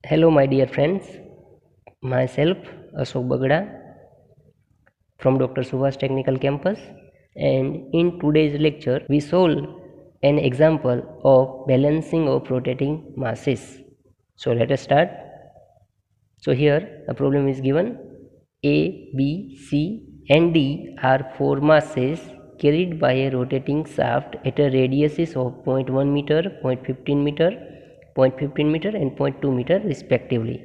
Hello, my dear friends. Myself, Ashok Bagda from Dr. Subhash Technical Campus, and in today's lecture, we solve an example of balancing of rotating masses. So, let us start. So, here the problem is given A, B, C, and D are four masses carried by a rotating shaft at a radius of 0.1 meter, 0.15 meter, 0.15 meter, and 0.2 meter respectively.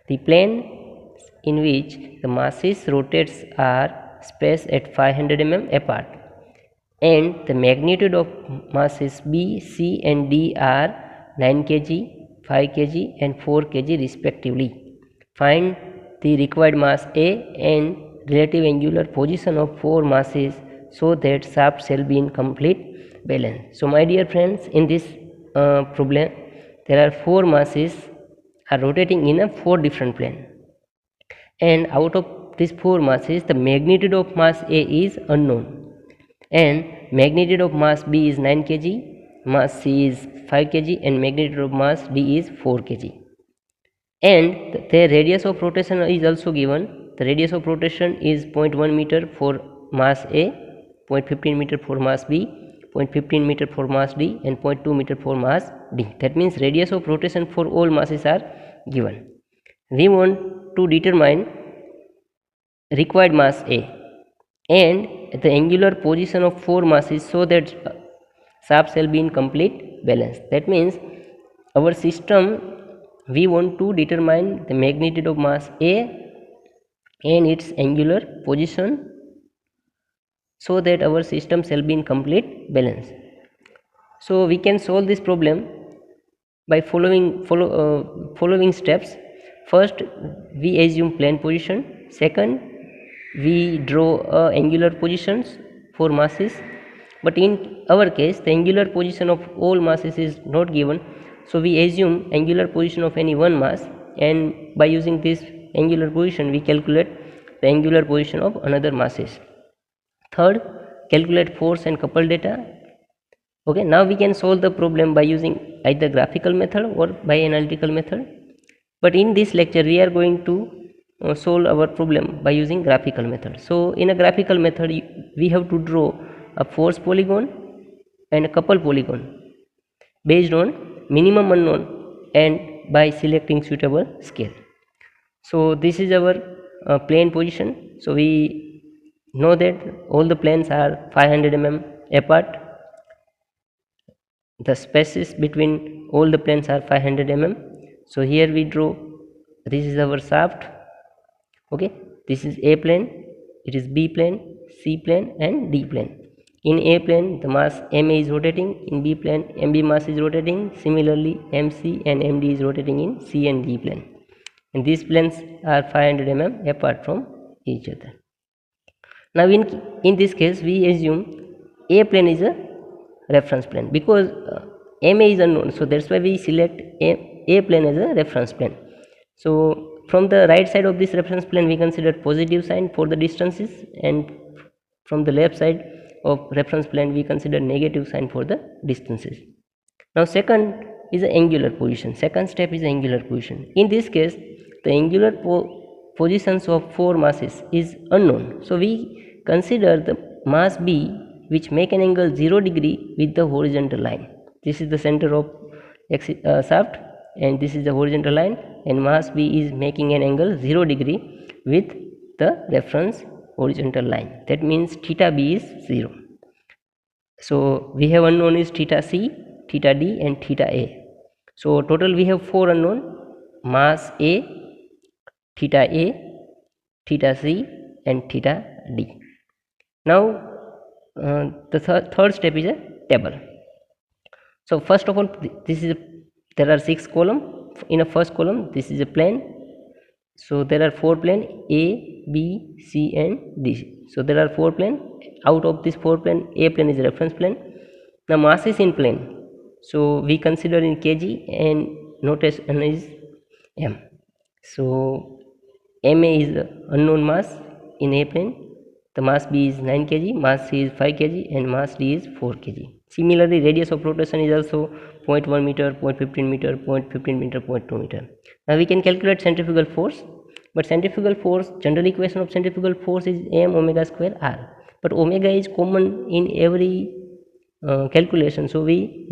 The plane in which the masses rotates are spaced at 500 mm apart, and the magnitude of masses B, C, and D are 9 kg, 5 kg, and 4 kg respectively. Find the required mass A and relative angular position of four masses so that shaft shall be in complete balance. So, my dear friends, in this problem, there are four masses are rotating in a four different plane, and out of these four masses, the magnitude of mass A is unknown, and magnitude of mass B is 9 kg, mass C is 5 kg, and magnitude of mass D is 4 kg. And the radius of rotation is also given. The radius of rotation is 0.1 meter for mass A, 0.15 meter for mass B, 0.15 meter for mass D, and 0.2 meter for mass D. That means radius of rotation for all masses are given. We want to determine required mass A and the angular position of four masses so that shaft shall be in complete balance. That means our system, we want to determine the magnitude of mass A and its angular position so that our system shall be in complete balance. So we can solve this problem by following steps. First, we assume plane position. Second, we draw angular positions for masses, but in our case the angular position of all masses is not given, so we assume angular position of any one mass, and by using this angular position we calculate the angular position of another masses. Third, calculate force and couple data. Okay, now we can solve the problem by using either graphical method or by analytical method, but in this lecture we are going to solve our problem by using graphical method. So in a graphical method we have to draw a force polygon and a couple polygon based on minimum unknown and by selecting suitable scale. So this is our plane position. So we know that all the planes are 500 mm apart. The spaces between all the planes are 500 mm. So here we draw, this is our shaft. Okay, this is A plane, it is B plane, C plane, and D plane. In A plane the mass MA is rotating, in B plane MB mass is rotating, similarly MC and MD is rotating in C and D plane, and these planes are 500 mm apart from each other. Now in this case we assume A plane is a reference plane because MA is unknown, so that's why we select A plane as a reference plane. So from the right side of this reference plane we consider positive sign for the distances, and from the left side of reference plane we consider negative sign for the distances. Now second is the angular position. Second step is angular position. In this case the angular positions of four masses is unknown, so we consider the mass B which make an angle 0 degree with the horizontal line. This is the center of shaft, and this is the horizontal line, and mass B is making an angle 0 degree with the reference horizontal line. That means theta B is 0. So we have unknown is theta C, theta D, and theta A. So total we have four unknown: mass A, theta C, and theta D. Now the third step is a table. So first of all, there are 6 columns. In a first column this is a plane, so there are 4 planes A, B, C, and D. So there are 4 planes. Out of this 4 plane, A plane is a reference plane. Now mass is in plane, so we consider in kg and notation is m. So ma is the unknown mass in A plane, the mass B is 9 kg, mass C is 5 kg, and mass D is 4 kg. Similarly, radius of rotation is also 0.1 meter, 0.15 meter, 0.15 meter, 0.2 meter. Now we can calculate centrifugal force, but centrifugal force, general equation of centrifugal force is m omega square r. But omega is common in every calculation, so we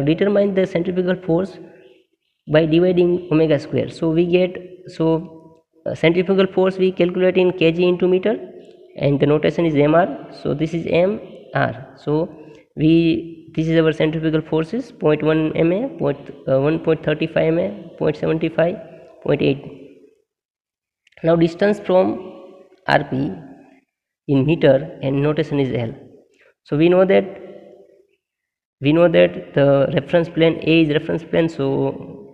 determine the centrifugal force by dividing omega square. So we get centrifugal force we calculate in kg into meter, and the notation is mr. So this is mr. So this is our centrifugal forces: 0.1 ma, 1.35 ma, 0.75, 0.8. Now distance from rp in meter, and notation is L. So we know that the reference plane A is reference plane, so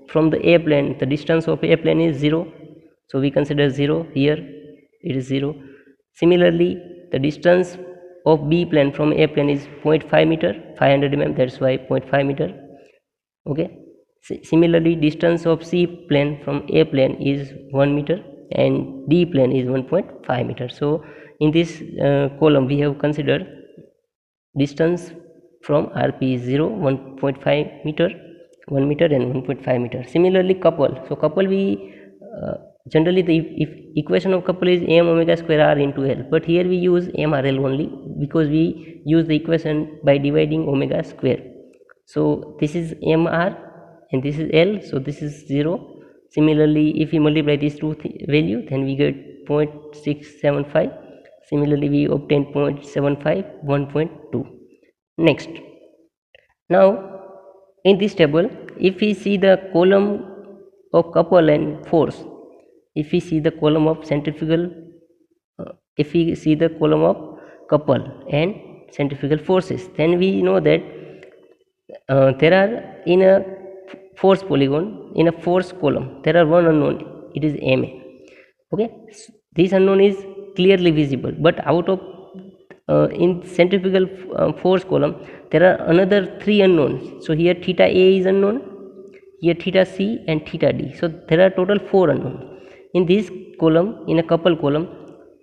from the A plane the distance of A plane is 0, so we consider 0 here, it is 0. Similarly, the distance of B plane from A plane is 0.5 meter, 500 mm, that's why 0.5 meter. Okay. Similarly, distance of C plane from A plane is 1 meter, and D plane is 1.5 meter. So in this column we have considered distance from RP is 0, 1.5 meter, 1 meter, and 1.5 meter. Similarly, couple. So couple, we generally the equation of couple is m omega square r into L, but here we use mrl only because we use the equation by dividing omega square. So this is mr and this is L, so this is 0. Similarly, if we multiply these two value, then we get 0.675. Similarly, we obtain 0.75, 1.2. Next, now in this table, if we see the column of couple and force, if we see the column of centrifugal, if we see the column of couple and centrifugal forces, then we know that there are in a force polygon, in a force column, there are one unknown, it is ma. Okay, this unknown is clearly visible, but out of in centrifugal force column there are another three unknowns. So here theta a is unknown, here theta c and theta d, so there are total 4 unknowns in this column, in a couple column.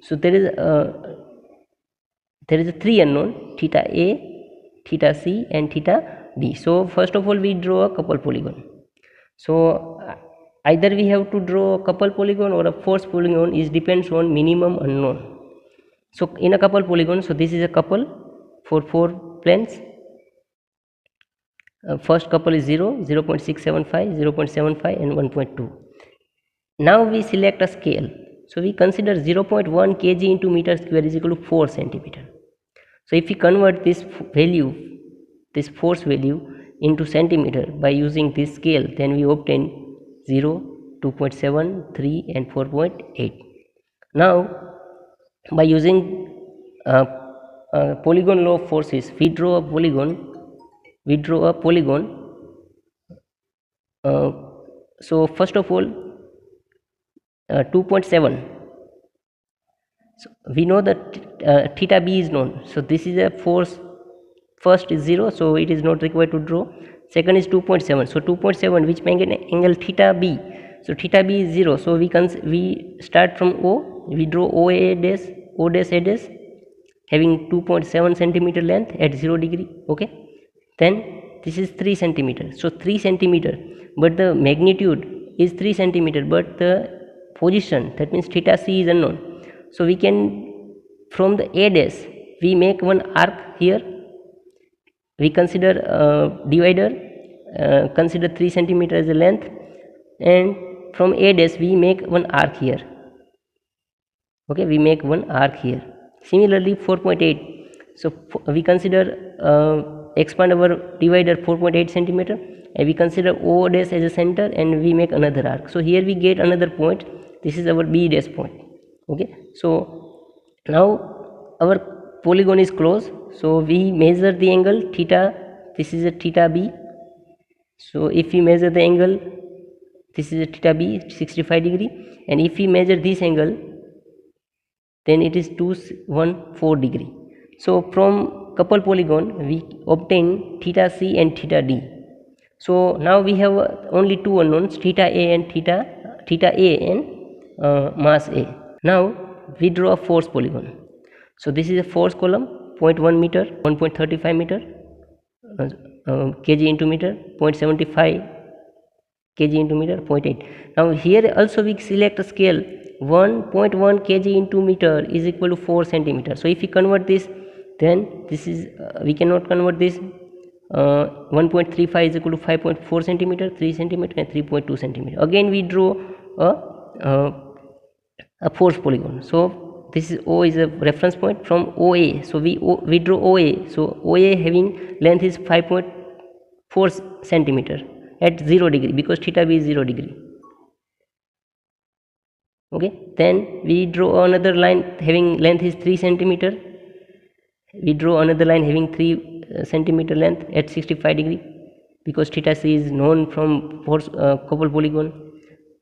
So there is a 3 unknown, theta a, theta c and theta d. So first of all we draw a couple polygon. So either we have to draw a couple polygon or a force polygon, is depends on minimum unknown. So in a couple polygon, so this is a couple for 4 planes. First couple is 0, 0.675, 0.75 and 1.2. Now we select a scale. So we consider 0.1 kg into meter square is equal to 4 centimeter. So if we convert this value, this force value into centimeter by using this scale, then we obtain 0, 2.7, 3 and 4.8. Now by using polygon law of forces, we draw a polygon. So first of all 2.7. So we know that theta b is known, so this is a force. First is 0, so it is not required to draw. Second is 2.7, so 2.7 which make an angle theta b, so theta b is 0, so we start from O, we draw O dash A dash having 2.7 centimeter length at 0 degree. Okay, then this is 3 centimeter, so 3 centimeter, but the magnitude is 3 centimeter, but the position, that means theta c is unknown. So we can, from the A dash we make one arc here. We consider divider, consider 3 centimeter as a length, and from A dash we make one arc here. Okay, we make one arc here. Similarly 4.8, so we consider expand our divider 4.8 centimeter, and we consider O dash as a center, and we make another arc. So here we get another point, this is our B dash point. Okay, so now our polygon is closed, so we measure the angle theta, this is a theta b. So if we measure the angle, this is a theta b, 65 degree, and if we measure this angle, then it is 214 degree. So from couple polygon we obtain theta c and theta d. So now we have only 2 unknowns, theta a and mass a. Now we draw a force polygon. So this is a force column, 0.1 meter, 1.35 meter, kg into meter, 0.75 kg into meter, 0.8. Now here also we select a scale, 1.1 kg into meter is equal to 4 centimeter. So if we convert this, then this is we cannot convert this. 1.35 is equal to 5.4 centimeter, 3 centimeter, and 3.2 centimeter. Again we draw a force polygon. So this is O is a reference point from OA. So we draw OA. So OA having length is 5.4 centimeter at 0 degree, because theta b is 0 degree. Okay, then we draw another line having length is 3 centimeter. We draw another line having 3 centimeter length at 65 degree, because theta c is known from force couple polygon.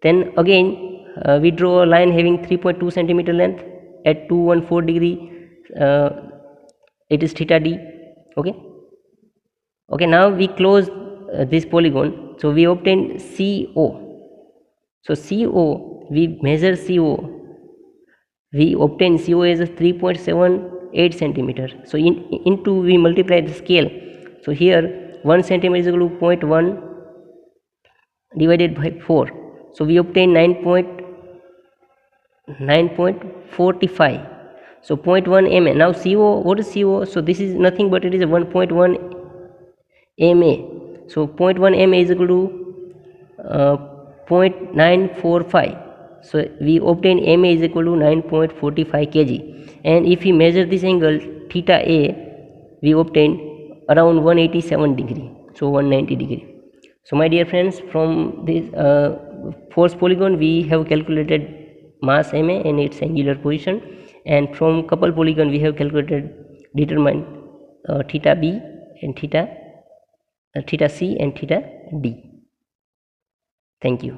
Then again we draw a line having 3.2 centimeter length at 214 degree. It is theta d. Okay, now we close this polygon. So we obtain CO. So CO, we measure CO. We obtain CO as a 3.78 centimeter. So into we multiply the scale. So here 1 centimeter is equal to 0.1 divided by 4. So we obtain 9.45. So 0.1 mA. Now CO, what is CO? So this is nothing but it is a 1.1 mA. So 0.1 mA is equal to 0.945. So we obtain mA is equal to 9.45 kg. And if we measure this angle theta A, we obtain around 187 degree. So 190 degree. So my dear friends, from this force polygon we have calculated mass mA and its angular position, and from couple polygon we have determined theta b and theta c and theta d. Thank you.